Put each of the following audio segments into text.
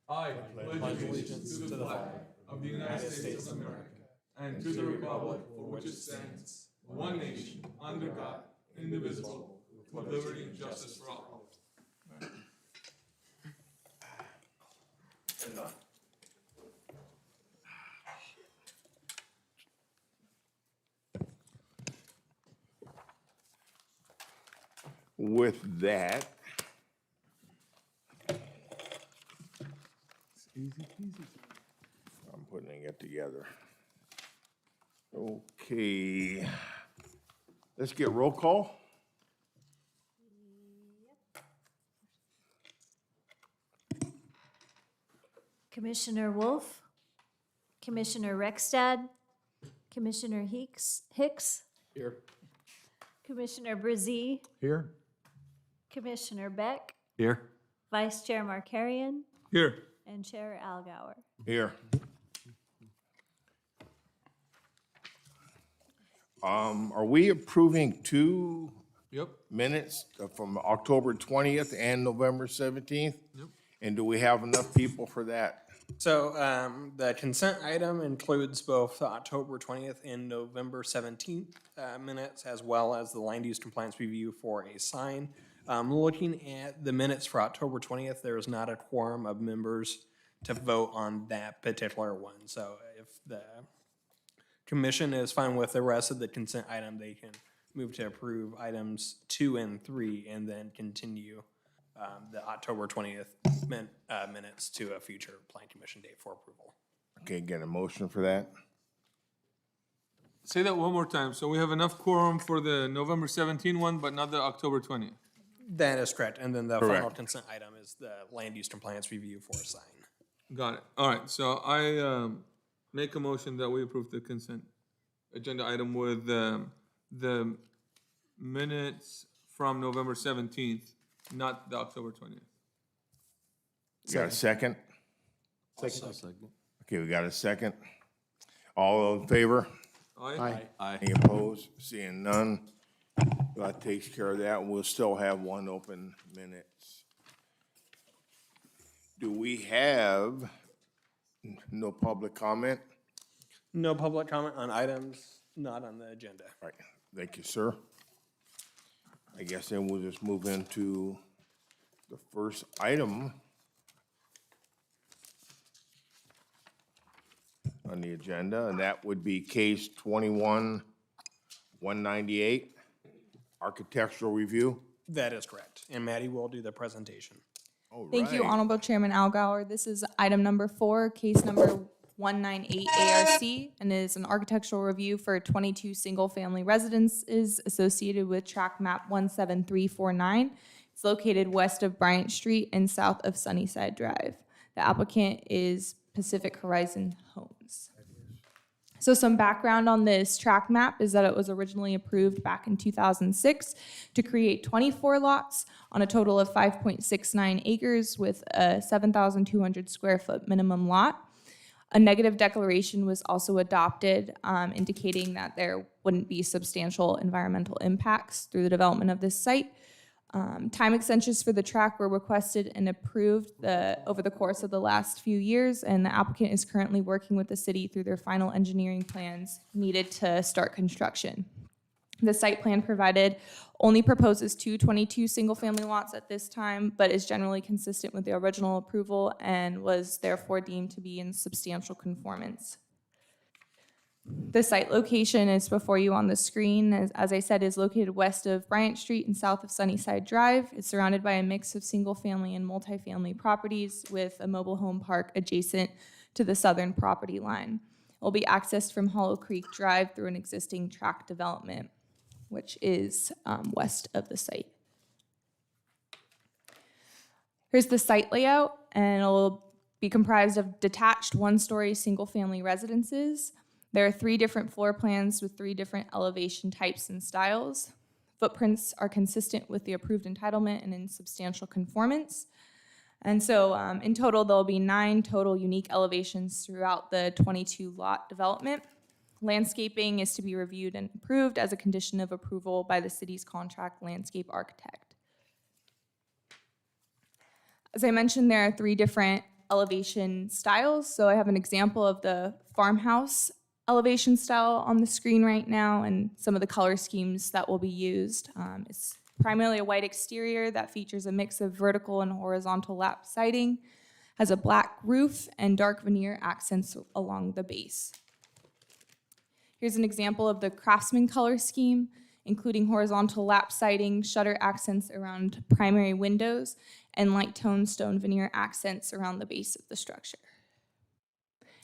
I pledge allegiance to the flag of the United States of America and to the republic for which it stands, one nation, under God, indivisible, with liberty and justice for all. With that, I'm putting it together. Okay, let's get roll call. Commissioner Wolf, Commissioner Rekstad, Commissioner Hicks, Here. Commissioner Brzee, Here. Commissioner Beck, Here. Vice Chair Markarian, Here. and Chair Algauer. Here. Are we approving two Yep. minutes from October 20th and November 17th? Yep. And do we have enough people for that? So the consent item includes both the October 20th and November 17th minutes, as well as the land use compliance review for a sign. Looking at the minutes for October 20th, there is not a quorum of members to vote on that particular one. So if the commission is fine with the rest of the consent item, they can move to approve items 2 and 3 and then continue the October 20th minutes to a future plan commission date for approval. Okay, get a motion for that? Say that one more time. So we have enough quorum for the November 17 one, but not the October 20th. That is correct. And then the Correct. final consent item is the land use compliance review for a sign. Got it. All right, so I make a motion that we approve the consent agenda item with the minutes from November 17th, not the October 20th. You got a second? Second. Okay, we got a second. All in favor? Aye. Any opposed? Seeing none, that takes care of that. We'll still have one open minutes. Do we have no public comment? No public comment on items not on the agenda. All right, thank you, sir. I guess then we'll just move into the first item on the agenda, and that would be case 21-198, architectural review. That is correct. And Maddie will do the presentation. All Thank you, right. Honorable Chairman Algauer. This is item number 4, case number 198 ARC, and is an architectural review for 22 single-family residences associated with tract map 17349. It's located west of Bryant Street and south of Sunnyside Drive. The applicant is Pacific Horizon Homes. So some background on this tract map is that it was originally approved back in 2006 to create 24 lots on a total of 5.69 acres with a 7,200 square foot minimum lot. A negative declaration was also adopted, indicating that there wouldn't be substantial environmental impacts through the development of this site. Time extensions for the tract were requested and approved over the course of the last few years, and the applicant is currently working with the city through their final engineering plans needed to start construction. The site plan provided only proposes 22 single-family lots at this time, but is generally consistent with the original approval and was therefore deemed to be in substantial conformance. The site location is before you on the screen. As I said, is located west of Bryant Street and south of Sunnyside Drive. It's surrounded by a mix of single-family and multifamily properties with a mobile home park adjacent to the southern property line. It will be accessed from Hollow Creek Drive through an existing tract development, which is west of the site. Here's the site layout, and it'll be comprised of detached one-story single-family residences. There are 3 different floor plans with 3 different elevation types and styles. Footprints are consistent with the approved entitlement and in substantial conformance. And so in total, there'll be 9 total unique elevations throughout the 22 lot development. Landscaping is to be reviewed and approved as a condition of approval by the city's contract landscape architect. As I mentioned, there are 3 different elevation styles. So I have an example of the farmhouse elevation style on the screen right now and some of the color schemes that will be used. It's primarily a white exterior that features a mix of vertical and horizontal lap siding, has a black roof and dark veneer accents along the base. Here's an example of the Craftsman color scheme, including horizontal lap siding, shutter accents around primary windows, and light tone stone veneer accents around the base of the structure.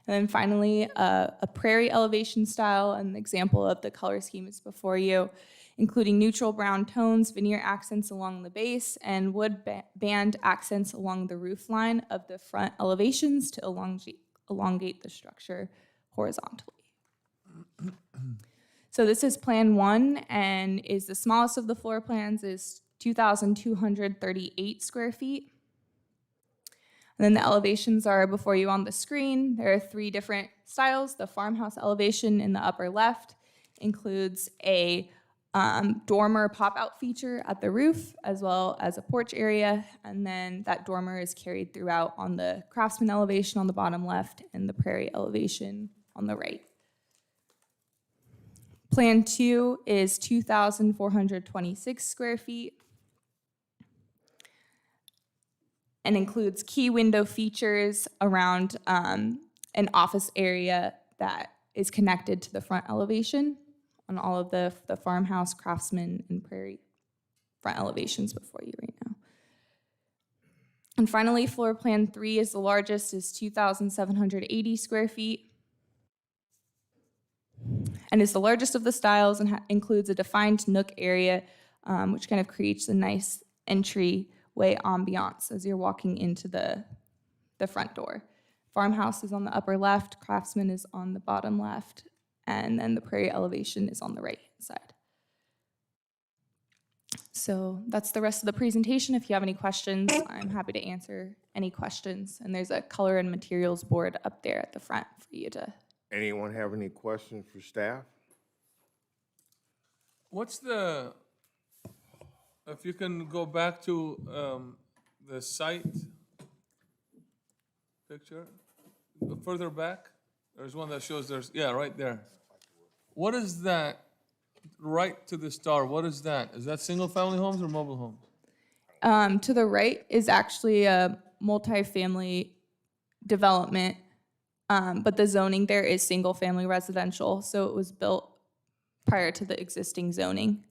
And then finally, a prairie elevation style, an example of the color scheme is before you, including neutral brown tones, veneer accents along the base, and wood band accents along the roof line of the front elevations to elongate the structure horizontally. So this is Plan 1 and is the smallest of the floor plans, is 2,238 square feet. And then the elevations are before you on the screen. There are 3 different styles. The farmhouse elevation in the upper left includes a dormer pop-out feature at the roof, as well as a porch area. And then that dormer is carried throughout on the Craftsman elevation on the bottom left and the prairie elevation on the right. Plan 2 is 2,426 square feet and includes key window features around an office area that is connected to the front elevation on all of the farmhouse, Craftsman, and prairie front elevations before you right now. And finally, floor plan 3 is the largest, is 2,780 square feet. And is the largest of the styles and includes a defined nook area, which kind of creates a nice entryway ambiance as you're walking into the front door. Farmhouse is on the upper left, Craftsman is on the bottom left, and then the prairie elevation is on the right side. So that's the rest of the presentation. If you have any questions, I'm happy to answer any questions. And there's a color and materials board up there at the front for you to. Anyone have any questions for staff? What's if you can go back to the site picture, further back, there's one that shows yeah, right there. What is that, right to the star, what is that? Is that single-family homes or mobile homes? To the right is actually a multifamily development, but the zoning there is single-family residential, so it was built prior to the existing zoning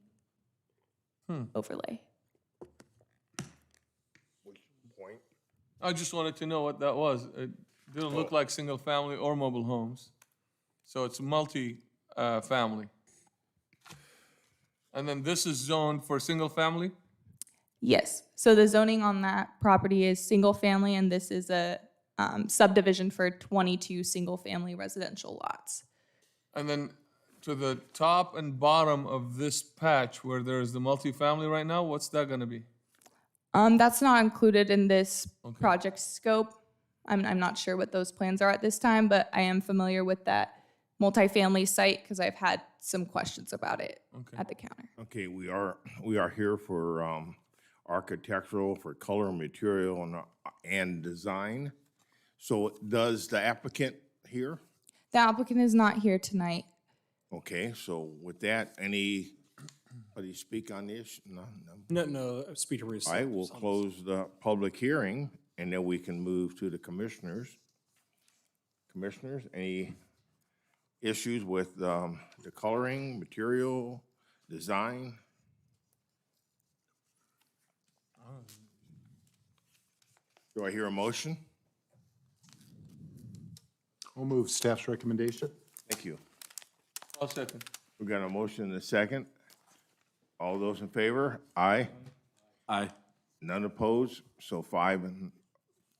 overlay. Which point? I just wanted to know what that was. It didn't look like single-family or mobile homes, so it's multi-family. And then this is zoned for single-family? Yes, so the zoning on that property is single-family, and this is a subdivision for 22 single-family residential lots. And then to the top and bottom of this patch where there's the multifamily right now, what's that gonna be? That's not included in this project scope. I'm not sure what those plans are at this time, but I am familiar with that multifamily site because I've had some questions about it at the counter. Okay, we are here for architectural, for color, material, and design. So does the applicant here? The applicant is not here tonight. Okay, so with that, anybody speak on this? No, speaker Bruce. I will close the public hearing, and then we can move to the commissioners. Commissioners, any issues with the coloring, material, design? Do I hear a motion? We'll move staff's recommendation. Thank you. I'll second. We got a motion and a second. All those in favor? Aye. Aye. None opposed, so 5 and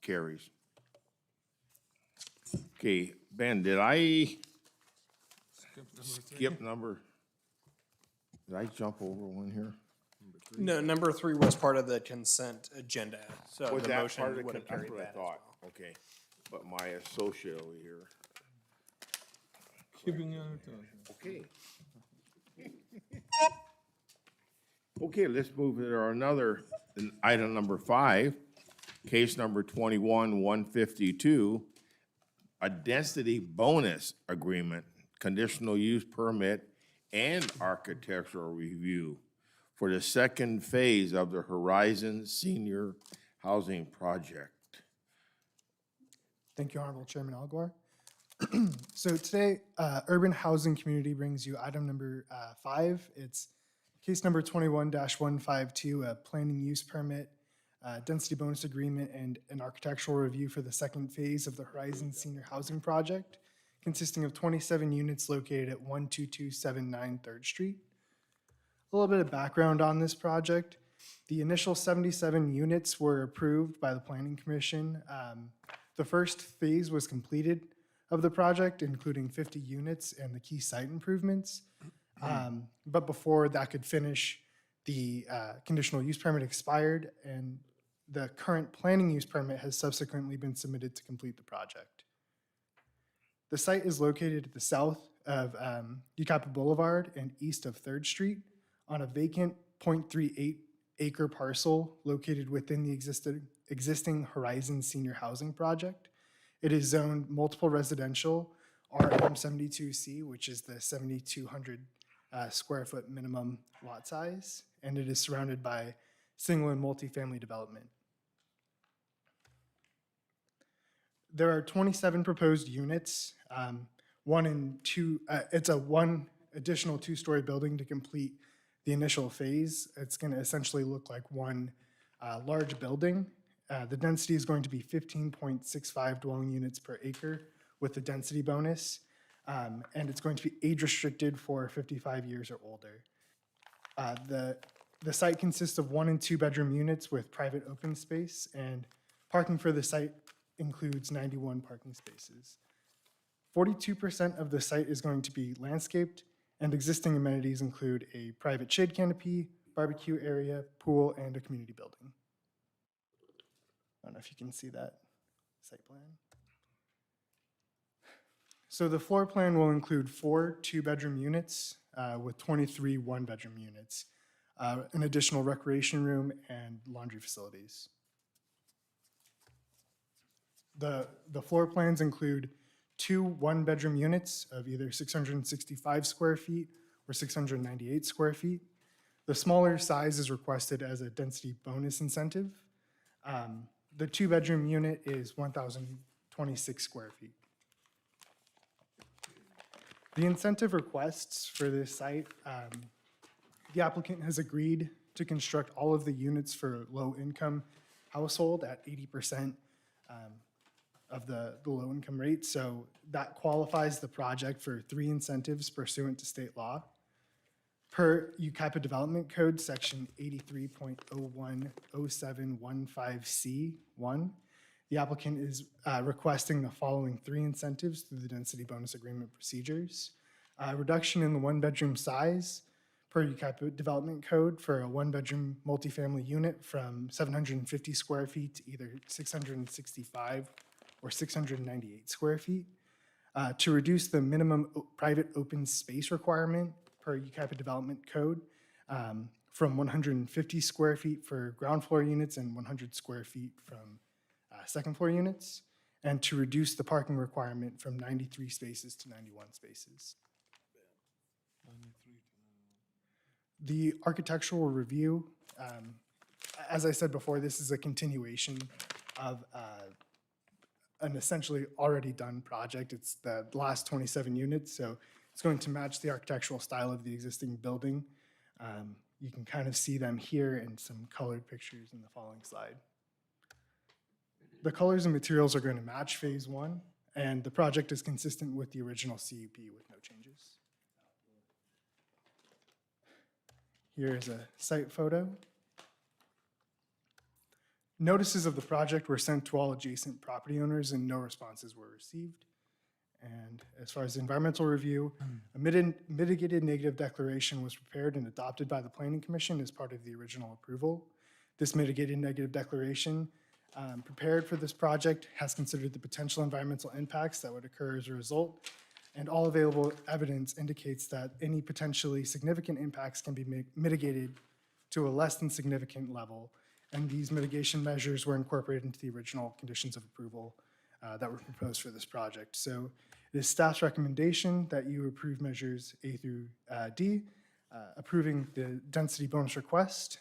carries. Okay, Ben, did I skip number? Did I jump over one here? No, number 3 was part of the consent agenda, so Was the that motion part of the would have that's carried what I that as thought. well. Okay, but my associate over here. Keeping you on your toes. Okay. Okay, let's move to our another, item number 5. case number 21-152, a density bonus agreement, conditional use permit, and architectural review for the second phase of the Horizon Senior Housing Project. Thank you, Honorable Chairman Algor. So today, Urban Housing Community brings you item number 5. It's case number 21-152, a planning use permit, density bonus agreement, and an architectural review for the second phase of the Horizon Senior Housing Project, consisting of 27 units located at 12279 3rd Street. A little bit of background on this project. The initial 77 units were approved by the Planning Commission. The first phase was completed of the project, including 50 units and the key site improvements. But before that could finish, the conditional use permit expired, and the current planning use permit has subsequently been submitted to complete the project. The site is located at the south of Yucaipa Boulevard and east of 3rd Street on a vacant 0.38 acre parcel located within the existing Horizon Senior Housing Project. It is zoned multiple residential, RM72C, which is the 7,200 square foot minimum lot size, and it is surrounded by single and multifamily development. There are 27 proposed units, one and two. It's a one additional two-story building to complete the initial phase. It's going to essentially look like one large building. The density is going to be 15.65 dwelling units per acre with the density bonus, and it's going to be age restricted for 55 years or older. The site consists of 1 and 2 bedroom units with private open space, and parking for the site includes 91 parking spaces. 42% of the site is going to be landscaped, and existing amenities include a private shade canopy, barbecue area, pool, and a community building. I don't know if you can see that site plan. So the floor plan will include 4 two-bedroom units with 23 one-bedroom units, an additional recreation room, and laundry facilities. The floor plans include 2 one-bedroom units of either 665 square feet or 698 square feet. The smaller size is requested as a density bonus incentive. The 2-bedroom unit is 1,026 square feet. The incentive requests for this site, the applicant has agreed to construct all of the units for low-income household at 80% of the low-income rate. So that qualifies the project for 3 incentives pursuant to state law. Per Yucaipa Development Code, Section 83.010715C1, the applicant is requesting the following 3 incentives through the density bonus agreement procedures. Reduction in the 1-bedroom size per Yucaipa Development Code for a 1-bedroom multifamily unit from 750 square feet to either 665 or 698 square feet. To reduce the minimum private open space requirement per Yucaipa Development Code from 150 square feet for ground floor units and 100 square feet from second floor units, and to reduce the parking requirement from 93 spaces to 91 spaces. The architectural review, as I said before, this is a continuation of an essentially already done project. It's the last 27 units, so it's going to match the architectural style of the existing building. You can kind of see them here in some colored pictures in the following slide. The colors and materials are going to match phase 1, and the project is consistent with the original CUP with no changes. Here is a site photo. Notices of the project were sent to all adjacent property owners and no responses were received. And as far as the environmental review, a mitigated negative declaration was prepared and adopted by the Planning Commission as part of the original approval. This mitigated negative declaration prepared for this project has considered the potential environmental impacts that would occur as a result, and all available evidence indicates that any potentially significant impacts can be mitigated to a less than significant level, And these mitigation measures were incorporated into the original conditions of approval that were proposed for this project. So it is staff's recommendation that you approve measures A through D, approving the density bonus request,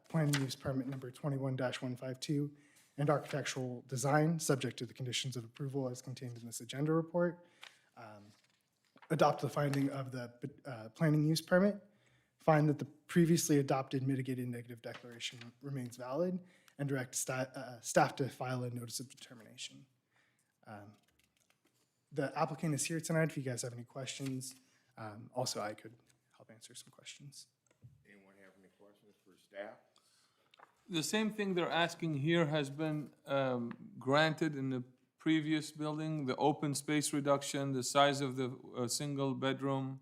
planning use permit number 21-152, and architectural design, subject to the conditions of approval as contained in this agenda report. Adopt the finding of the planning use permit, find that the previously adopted mitigated negative declaration remains valid, and direct staff to file a notice of determination. The applicant is here tonight if you guys have any questions. Also, I could help answer some questions. Anyone have any questions for staff? The same thing they're asking here has been granted in the previous building, the open space reduction, the size of the single bedroom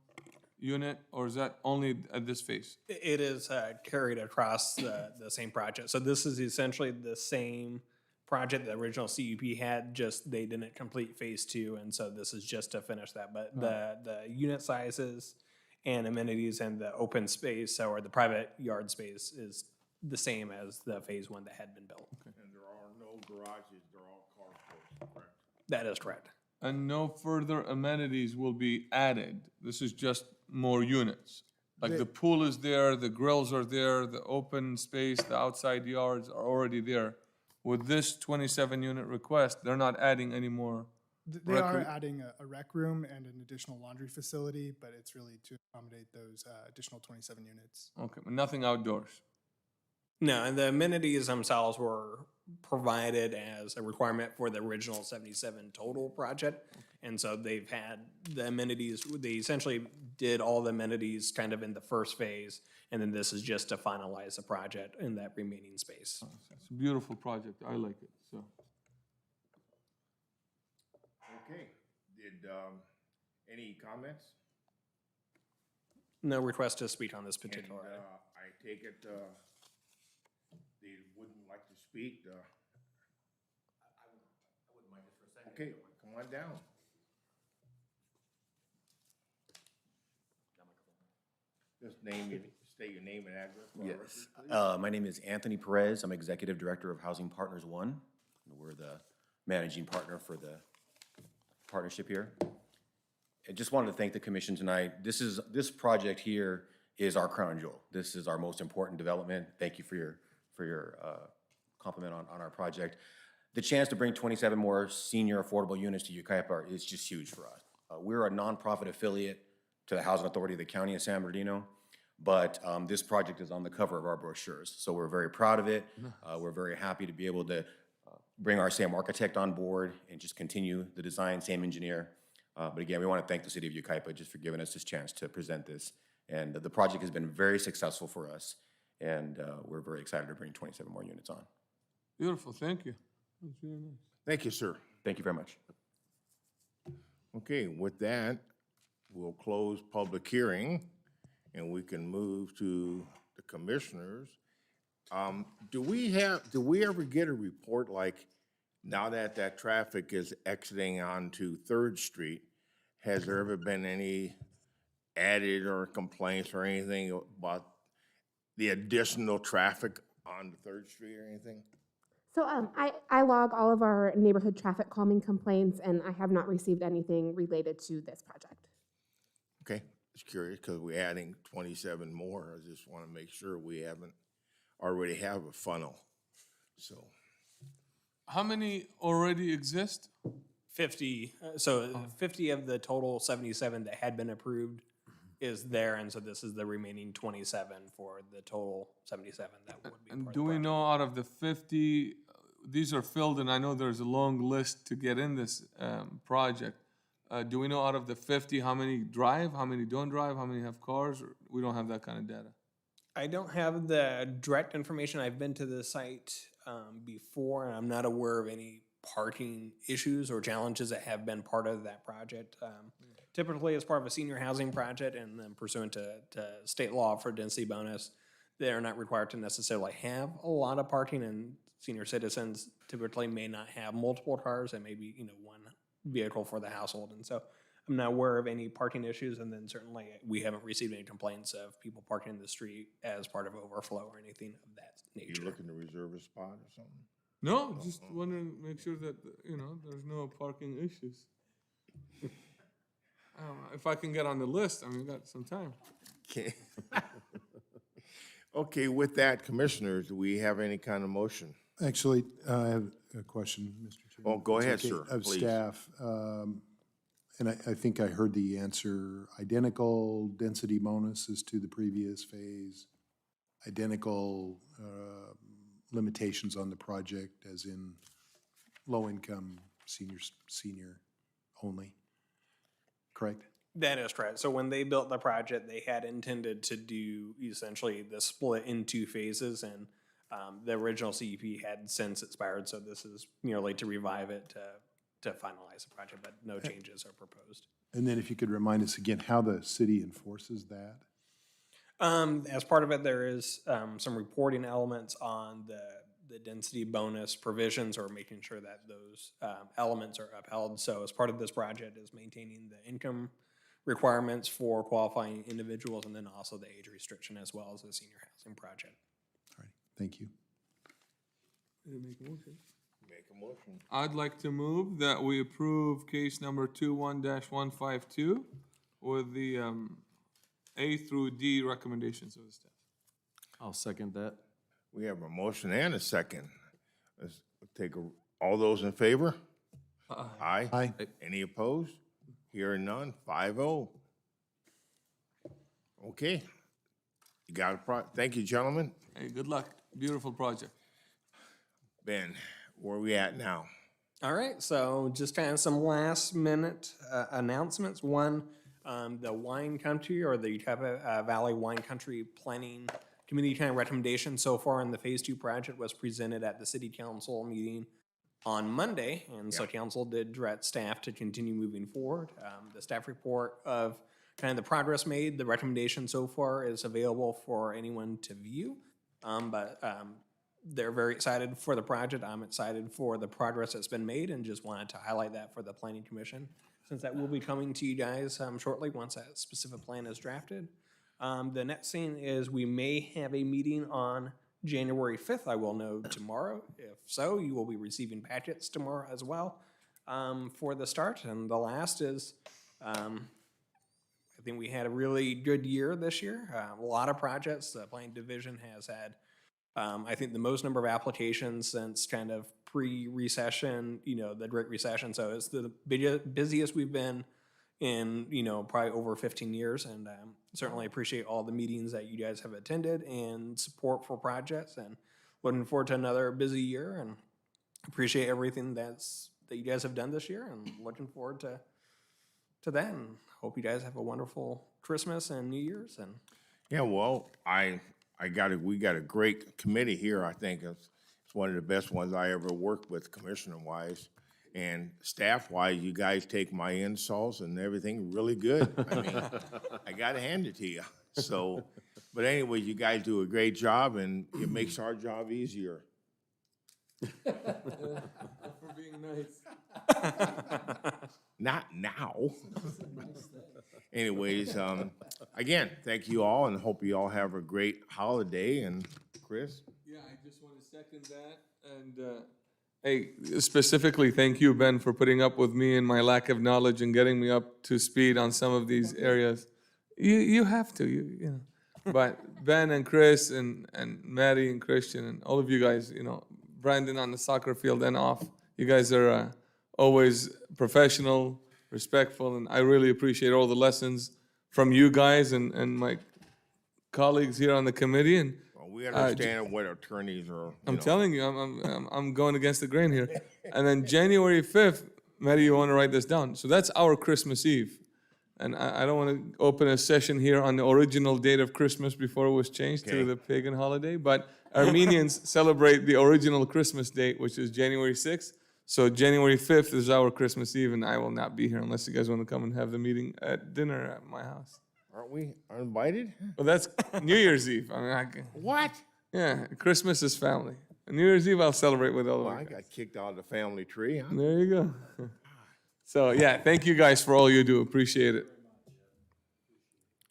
unit, or is that only at this phase? It is carried across the same project. So this is essentially the same project the original CUP had, just they didn't complete phase 2, and so this is just to finish that. But the unit sizes and amenities and the open space, or the private yard space, is the same as the phase 1 that had been built. And there are no garages, they're all carports, correct? That is correct. And no further amenities will be added? This is just more units? Like the pool is there, the grills are there, the open space, the outside yards are already there. With this 27-unit request, they're not adding any more? They are adding a rec room and an additional laundry facility, but it's really to accommodate those additional 27 units. Okay, but nothing outdoors? No, and the amenities themselves were provided as a requirement for the original 77 total project. And so they've had the amenities, they essentially did all the amenities kind of in the first phase, and then this is just to finalize the project in that remaining space. It's a beautiful project, I like it, so. Okay, did, any comments? No request to speak on this And, particular item. I take it, they wouldn't like to speak, I wouldn't mind just for a second. Okay, come on down. Just state your name and address. for our Yes. record, please. My name is Anthony Perez. I'm Executive Director of Housing Partners One. We're the managing partner for the partnership here. I just wanted to thank the commission tonight. This project here is our crown jewel. This is our most important development. Thank you for your compliment on our project. The chance to bring 27 more senior affordable units to Yucaipa is just huge for us. We're a nonprofit affiliate to the Housing Authority of the County of San Bernardino, but this project is on the cover of our brochures. So we're very proud of it. We're very happy to be able to bring our same architect on board and just continue the design, same engineer. But again, we want to thank the city of Yucaipa just for giving us this chance to present this. And the project has been very successful for us, and we're very excited to bring 27 more units on. Beautiful, thank you. That's really nice. Thank you, sir. Thank you very much. Okay, with that, we'll close public hearing, and we can move to the commissioners. Do we ever get a report, like, now that traffic is exiting onto Third Street, has there ever been any added or complaints or anything about the additional traffic on Third Street or anything? So I log all of our neighborhood traffic calming complaints, and I have not received anything related to this project. Okay, just curious, because we're adding 27 more. I just want to make sure we haven't already have a funnel, so. How many already exist? 50, 50 of the total 77 that had been approved is there, and so this is the remaining 27 for the total 77 that would be part And of do the we project. know out of the 50, these are filled, and I know there's a long list to get in this project. Do we know out of the 50, how many drive, how many don't drive, how many have cars? Or we don't have that kind of data? I don't have the direct information. I've been to the site before, and I'm not aware of any parking issues or challenges that have been part of that project. Typically, as part of a senior housing project and then pursuant to state law for density bonus, they're not required to necessarily have a lot of parking, and senior citizens typically may not have multiple cars and maybe, one vehicle for the household. And so I'm not aware of any parking issues, and then certainly we haven't received any complaints of people parking in the street as part of overflow or anything of that You nature. looking to reserve a spot or something? No, just wondering, make sure that, there's no parking issues. I don't know, if I can get on the list, I mean, we got some time. Okay. Okay, with that, commissioners, do we have any kind of motion? Actually, I have a question, Mr. Chairman. Oh, go It's ahead, okay, sir, Of please. staff, and I think I heard the answer, identical density bonuses to the previous phase, identical limitations on the project, as in low-income senior only, correct? That is correct. So when they built the project, they had intended to do essentially the split in two phases, and the original CEP had since expired, so this is merely to revive it to finalize the project, but no changes are proposed. And then if you could remind us again how the city enforces that? As part of it, there is some reporting elements on the density bonus provisions, or making sure that those elements are upheld. So as part of this project is maintaining the income requirements for qualifying individuals, and then also the age restriction as well as the senior housing project. All right, thank you. Make a motion. Make a motion. I'd like to move that we approve case number 21-152 with the A through D recommendations of the staff. I'll second that. We have a motion and a second. Let's all those in favor? Aye. Aye. Any opposed? Hearing none, 5-0. Okay. You got a thank you, gentlemen. Hey, good luck. Beautiful project. Ben, where are we at now? All right, so just kind of some last minute announcements. One, the wine country, or the Yucaipa Valley Wine Country Planning Committee kind of recommendation so far in the Phase 2 project was presented at the City Council meeting on Monday, and so council did direct staff to continue moving forward. The staff report of kind of the progress made, the recommendation so far is available for anyone to view. But they're very excited for the project. I'm excited for the progress that's been made, and just wanted to highlight that for the Planning Commission, since that will be coming to you guys shortly once that specific plan is drafted. The next thing is we may have a meeting on January 5th. I will know tomorrow. If so, you will be receiving packets tomorrow as well for the start. And the last is, I think we had a really good year this year. A lot of projects. The Planning Division has had, I think, the most number of applications since kind of pre-recession, the Great Recession. So it's the busiest we've been in, probably over 15 years. And certainly appreciate all the meetings that you guys have attended and support for projects, and looking forward to another busy year, and appreciate everything that you guys have done this year, and looking forward to that, and hope you guys have a wonderful Christmas and New Year's. And Yeah, well, we got a great committee here. I think it's one of the best ones I ever worked with, commissioner-wise. And staff-wise, you guys take my insults and everything really good. I mean, I gotta hand it to you. So, but anyway, you guys do a great job, and it makes our job easier. For being nice. Not now. Anyways, again, thank you all, and hope you all have a great holiday. And Chris? Yeah, I just want to second that, and hey, specifically, thank you, Ben, for putting up with me and my lack of knowledge and getting me up to speed on some of these areas. You have to, you know. But Ben and Chris and Maddie and Christian and all of you guys, Brandon on the soccer field and off, you guys are always professional, respectful, and I really appreciate all the lessons from you guys and my colleagues here on the committee. And Well, we understand what attorneys are. I'm telling you, I'm going against the grain here. And then January 5th, Maddie, you want to write this down. So that's our Christmas Eve. And I don't want to open a session here on the original date of Christmas before it was changed Okay. to the pagan holiday. But Armenians celebrate the original Christmas date, which is January 6th. So January 5th is our Christmas Eve, and I will not be here unless you guys want to come and have the meeting at dinner at my house. Aren't we invited? Well, that's New Year's Eve. I mean, What? yeah, Christmas is family. And New Year's Eve, I'll celebrate with all Well, of I you guys. got kicked out of the family tree, huh? There you go. So, yeah, thank you guys for all you do. Appreciate it.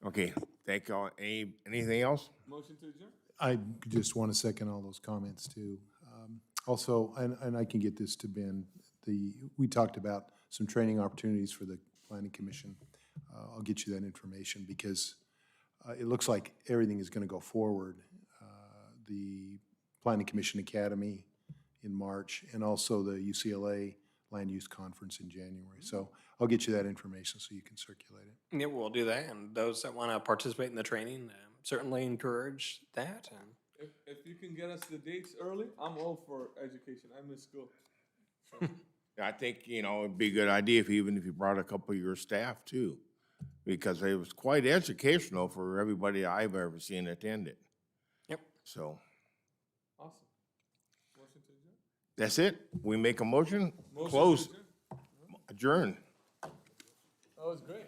Okay, thank you all. Anything else? Motion to adjourn? I just want to second all those comments too. Also, and I can get this to Ben, we talked about some training opportunities for the planning commission. I'll get you that information because it looks like everything is going to go forward. The Planning Commission Academy in March and also the UCLA Land Use Conference in January. So I'll get you that information so you can circulate it. Yeah, we'll do that, and those that want to participate in the training, certainly encourage that. If you can get us the dates early, I'm all for education. I miss school. I think, it'd be a good idea even if you brought a couple of your staff too, because it was quite educational for everybody I've ever seen attend it. Yep. So Awesome. Motion to adjourn? that's it. We make a motion, Motion to close, adjourn? adjourn. That was great.